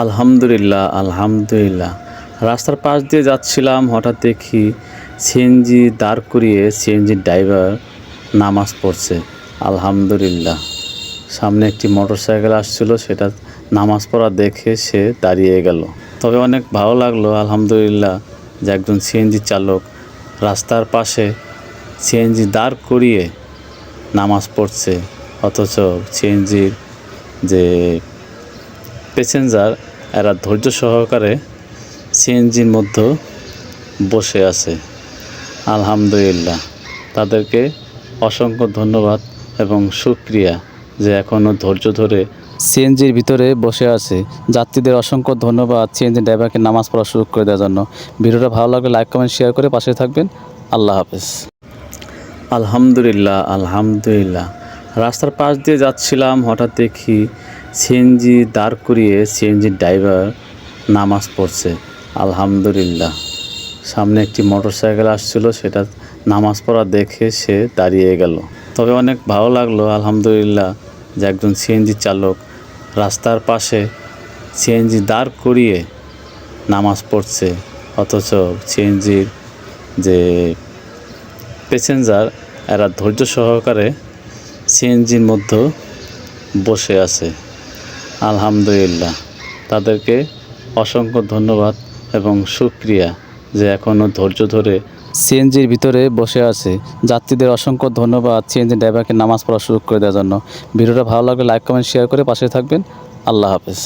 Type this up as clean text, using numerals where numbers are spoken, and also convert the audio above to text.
আলহামদুলিল্লাহ, আলহামদুলিল্লাহ। রাস্তার পাশ দিয়ে যাচ্ছিলাম, হঠাৎ দেখি সিএনজি দাঁড় করিয়ে সিএনজির ড্রাইভার নামাজ পড়ছে। আলহামদুলিল্লাহ। সামনে একটি মোটরসাইকেল আসছিল, সেটা নামাজ পড়া দেখে সে দাঁড়িয়ে গেল। তবে অনেক ভালো লাগলো আলহামদুলিল্লাহ যে একজন সিএনজি চালক রাস্তার পাশে সিএনজি দাঁড় করিয়ে নামাজ পড়ছে, অথচ সিএনজির যে প্যাসেঞ্জার এরা ধৈর্য সহকারে সিএনজির মধ্যে বসে আছে। আলহামদুলিল্লাহ, তাদেরকে অসংখ্য ধন্যবাদ এবং শুকরিয়া যে এখনও ধৈর্য ধরে সিএনজির ভিতরে বসে আছে। যাত্রীদের অসংখ্য ধন্যবাদ সিএনজি ড্রাইভারকে নামাজ পড়ার সুযোগ করে দেওয়ার জন্য। ভিডিওটা ভালো লাগলে লাইক কমেন্ট শেয়ার করে পাশে থাকবেন। আল্লাহ হাফেজ। আলহামদুলিল্লাহ, আলহামদুলিল্লাহ। রাস্তার পাশ দিয়ে যাচ্ছিলাম, হঠাৎ দেখি সিএনজি দাঁড় করিয়ে সিএনজির ড্রাইভার নামাজ পড়ছে। আলহামদুলিল্লাহ। সামনে একটি মোটরসাইকেল আসছিল, সেটা নামাজ পড়া দেখে সে দাঁড়িয়ে গেল। তবে অনেক ভালো লাগলো আলহামদুলিল্লাহ যে একজন সিএনজি চালক রাস্তার পাশে সিএনজি দাঁড় করিয়ে নামাজ পড়ছে, অথচ সিএনজির যে প্যাসেঞ্জার এরা ধৈর্য সহকারে সিএনজির মধ্যে বসে আছে। আলহামদুলিল্লাহ, তাদেরকে অসংখ্য ধন্যবাদ এবং শুকরিয়া যে এখনও ধৈর্য ধরে সিএনজির ভিতরে বসে আছে। যাত্রীদের অসংখ্য ধন্যবাদ সিএনজি ড্রাইভারকে নামাজ পড়ার সুযোগ করে দেওয়ার জন্য। ভিডিওটা ভালো লাগলে লাইক কমেন্ট শেয়ার করে পাশে থাকবেন। আল্লাহ হাফেজ।